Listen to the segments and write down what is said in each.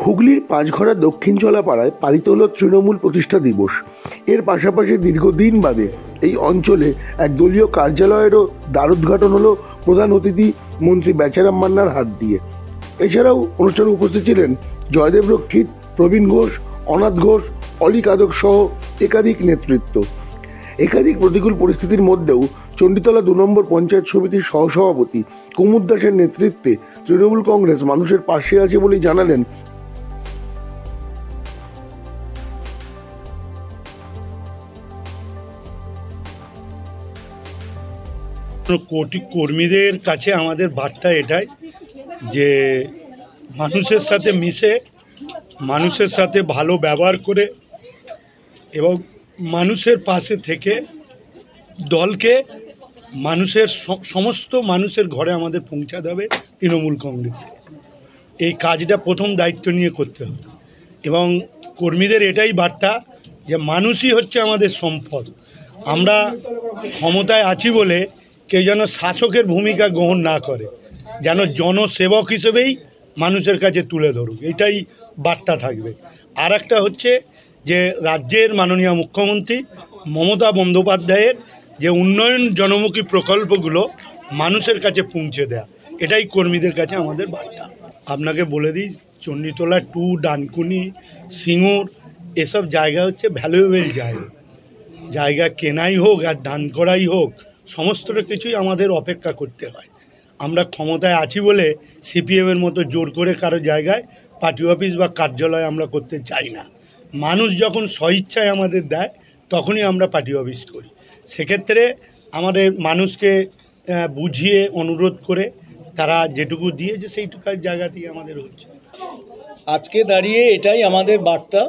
হুগলির পাঁচঘড়া দক্ষিণ চলাপাড়ায় পালিত হল তৃণমূল প্রতিষ্ঠা দিবস। এর পাশাপাশি দীর্ঘদিন বাদে এই অঞ্চলে এক দলীয় কার্যালয়েরও দ্বারোদ্ঘাটন হলো প্রধান অতিথি মন্ত্রী বেচারাম মান্নার হাত দিয়ে। এছাড়াও অনুষ্ঠানে উপস্থিত ছিলেন জয়দেব রক্ষিত, প্রবীণ ঘোষ, অনাথ ঘোষ, অলিক আদক সহ একাধিক নেতৃত্ব। একাধিক প্রতিকূল পরিস্থিতির মধ্যেও চণ্ডীতলা ২ নম্বর পঞ্চায়েত সমিতির সহসভাপতি কুমুদ দাসের নেতৃত্বে তৃণমূল কংগ্রেস মানুষের পাশে আছে বলেই জানালেন কোটি কর্মীদের কাছে আমাদের বার্তা এটাই যে মানুষের সাথে মিশে, মানুষের সাথে ভালো ব্যবহার করে এবং মানুষের পাশে থেকে দলকে মানুষের সমস্ত মানুষের ঘরে আমাদের পৌঁছাতে হবে তৃণমূল কংগ্রেসকে। এই কাজটা প্রথম দায়িত্ব নিয়ে করতে হবে এবং কর্মীদের এটাই বার্তা যে মানুষই হচ্ছে আমাদের সম্পদ। আমরা ক্ষমতায় আছি বলে কেউ যেন শাসকের ভূমিকা গ্রহণ না করে, যেন জনসেবক হিসেবেই মানুষের কাছে তুলে ধরুক, এটাই বার্তা থাকবে। আর একটা হচ্ছে যে রাজ্যের মাননীয় মুখ্যমন্ত্রী মমতা বন্দ্যোপাধ্যায়ের যে উন্নয়ন জনমুখী প্রকল্পগুলো মানুষের কাছে পৌঁছে দেয়া, এটাই কর্মীদের কাছে আমাদের বার্তা। আপনাকে বলে দিই, চণ্ডীতলা 2, ডানকুনি, সিঙ্গুর এসব জায়গা হচ্ছে ভ্যালুয়েবল জায়গা কেনাই হোক আর দান করাই হোক, সমস্তটা কিছুই আমাদের অপেক্ষা করতে হয়। আমরা ক্ষমতায় আছি বলে সিপিএমের মতো জোর করে কারো জায়গায় পার্টি অফিস বা কার্যালয় আমরা করতে চাই না। মানুষ যখন স্বইচ্ছায় আমাদের দেয় তখনই আমরা পার্টি অফিস করি। সেক্ষেত্রে আমাদের মানুষকে বুঝিয়ে অনুরোধ করে তারা যেটুকু দিয়েছে সেইটুকার জায়গাতেই আমাদের হচ্ছে। আজকে দাঁড়িয়ে এটাই আমাদের বার্তা।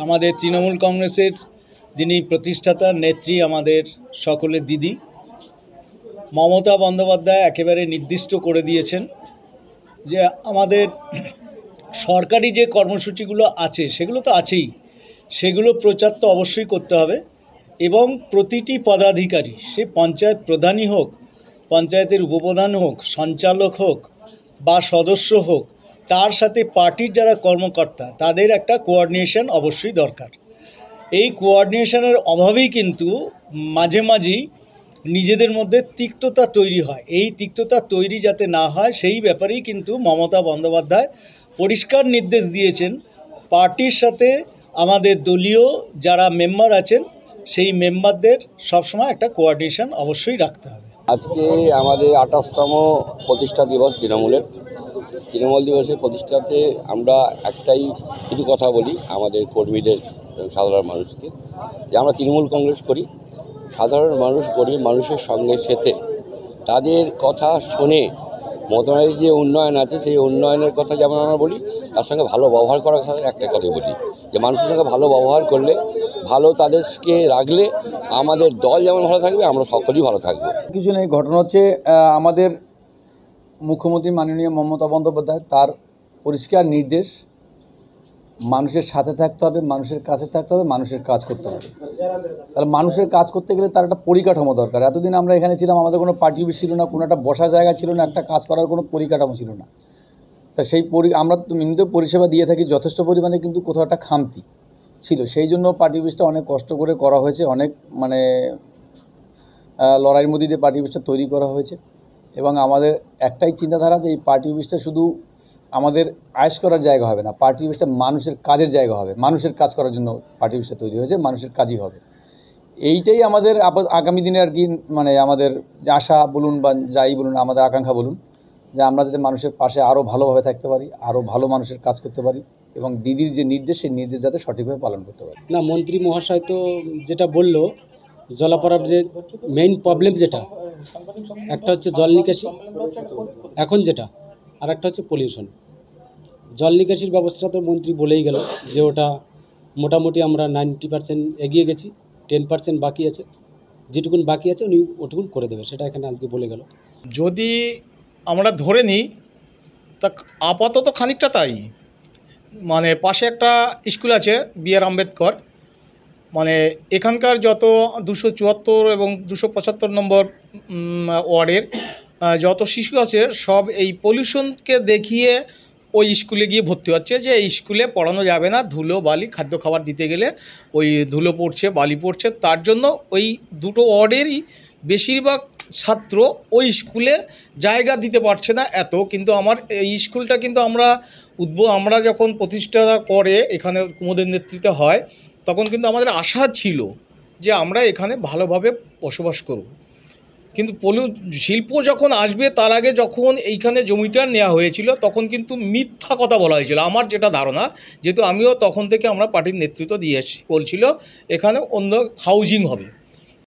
আমাদের তৃণমূল কংগ্রেসের যিনি প্রতিষ্ঠাতা নেত্রী, আমাদের সকলের দিদি মমতা বন্দ্যোপাধ্যায় একেবারে নির্দিষ্ট করে দিয়েছেন যে আমাদের সরকারি যে কর্মসূচিগুলো আছে সেগুলো তো আছেই, সেগুলো প্রচার তো অবশ্যই করতে হবে এবং প্রতিটি পদাধিকারী, সে পঞ্চায়েত প্রধানই হোক, পঞ্চায়েতের উপপ্রধান হোক, সঞ্চালক হোক বা সদস্য হোক, তার সাথে পার্টির যারা কর্মকর্তা তাদের একটা কোঅর্ডিনেশন অবশ্যই দরকার। এই কোঅর্ডিনেশনের অভাবেই কিন্তু মাঝে মাঝেই নিজেদের মধ্যে তিক্ততা তৈরি হয়। এই তিক্ততা তৈরি যাতে না হয় সেই ব্যাপারেই কিন্তু মমতা বন্দ্যোপাধ্যায় পরিষ্কার নির্দেশ দিয়েছেন। পার্টির সাথে আমাদের দলীয় যারা মেম্বার আছেন সেই মেম্বারদের সবসময় একটা কোঅর্ডিনেশন অবশ্যই রাখতে হবে। আজকে আমাদের 28তম প্রতিষ্ঠা দিবস তৃণমূল দিবসের প্রতিষ্ঠাতে আমরা একটাই কিছু কথা বলি আমাদের কর্মীদের, সাধারণ মানুষকে, যে আমরা তৃণমূল কংগ্রেস করি, সাধারণ মানুষ গরিব মানুষের সঙ্গে সাথে তাদের কথা শুনে মতনের যে উন্নয়ন আছে সেই উন্নয়নের কথা যেমন আমরা বলি, তার সঙ্গে ভালো ব্যবহার করার কথা একটা কথাই বলি, যে মানুষের সঙ্গে ভালো ব্যবহার করলে, ভালো তাদেরকে রাখলে আমাদের দল যেমন ভালো থাকবে আমরা সকলেই ভালো থাকবো। কিছু নেই, ঘটনা হচ্ছে আমাদের মুখ্যমন্ত্রী মাননীয় মমতা বন্দ্যোপাধ্যায় তার পরিষ্কার নির্দেশ, মানুষের সাথে থাকতে হবে, মানুষের কাছে থাকতে হবে, মানুষের কাজ করতে হবে। তাহলে মানুষের কাজ করতে গেলে তার একটা পরিকাঠামো দরকার। এতদিন আমরা এখানে ছিলাম, আমাদের কোনো পার্টি অফিস ছিল না, কোনো একটা বসার জায়গা ছিল না, একটা কাজ করার কোনো পরিকাঠামো ছিল না। তা সেই আমরা তো এমনিতে পরিষেবা দিয়ে থাকি যথেষ্ট পরিমাণে, কিন্তু কোথাও একটা খামতি ছিল, সেই জন্য পার্টি অফিসটা অনেক কষ্ট করে করা হয়েছে, অনেক লড়াইয়ের মধ্যে দিয়ে পার্টি অফিসটা তৈরি করা হয়েছে। এবং আমাদের একটাই চিন্তাধারা যে এই পার্টি অফিসটা শুধু আমাদের আয়েশ করার জায়গা হবে না, পার্টি অফিসটা মানুষের কাজের জায়গা হবে। মানুষের কাজ করার জন্য পার্টি অফিসটা তৈরি হয়েছে, মানুষের কাজই হবে। এইটাই আমাদের আগামী দিনে আর কি আমাদের আশা বলুন বা যাই বলুন, আমাদের আকাঙ্ক্ষা বলুন, যে আমরা যাতে মানুষের পাশে আরও ভালোভাবে থাকতে পারি, আরও ভালো মানুষের কাজ করতে পারি এবং দিদির যে নির্দেশ সেই নির্দেশ যাতে সঠিকভাবে পালন করতে পারি। না, মন্ত্রী মহাশয় তো যেটা বললো, জলাপাড়ার যে মেইন প্রবলেম যেটা, একটা হচ্ছে জল নিকাশি এখন যেটা, আর একটা হচ্ছে পলিউশন। জল নিকাশির ব্যবস্থা তো মন্ত্রী বলেই গেল যে ওটা মোটামুটি আমরা 90% এগিয়ে গেছি, 10% বাকি আছে, যেটুকুন বাকি আছে উনি ওটুকুন করে দেবে, সেটা এখানে আজকে বলে গেল। যদি আমরা ধরে নিই তা আপাতত খানিকটা তাই, পাশে একটা স্কুল আছে বি.আর. আম্বেদকর, এখানকার যত 274 এবং 275 নম্বর ওয়ার্ডের যত শিশু আছে সব এই পলিউশনকে দেখিয়ে ওই স্কুলে গিয়ে ভর্তি হচ্ছে যে এই স্কুলে পড়ানো যাবে না, ধুলো বালি খাদ্য খাবার দিতে গেলে ওই ধুলো পড়ছে বালি পড়ছে, তার জন্য ওই দুটো ওয়ার্ডেরই বেশিরভাগ ছাত্র ওই স্কুলে জায়গা দিতে পারছে না এত। কিন্তু আমার এই স্কুলটা কিন্তু আমরা যখন প্রতিষ্ঠা করে এখানে কুমোদের নেতৃত্বে হয়, তখন কিন্তু আমাদের আশা ছিল যে আমরা এখানে ভালোভাবে বসবাস করব। কিন্তু শিল্প যখন আসবে তার আগে যখন এইখানে জমিটা নেওয়া হয়েছিল তখন কিন্তু মিথ্যা কথা বলা হয়েছিল, আমার যেটা ধারণা, যেহেতু আমিও তখন থেকে আমরা পার্টির নেতৃত্ব দিয়ে বলছিল এখানে অন্য হাউজিং হবে।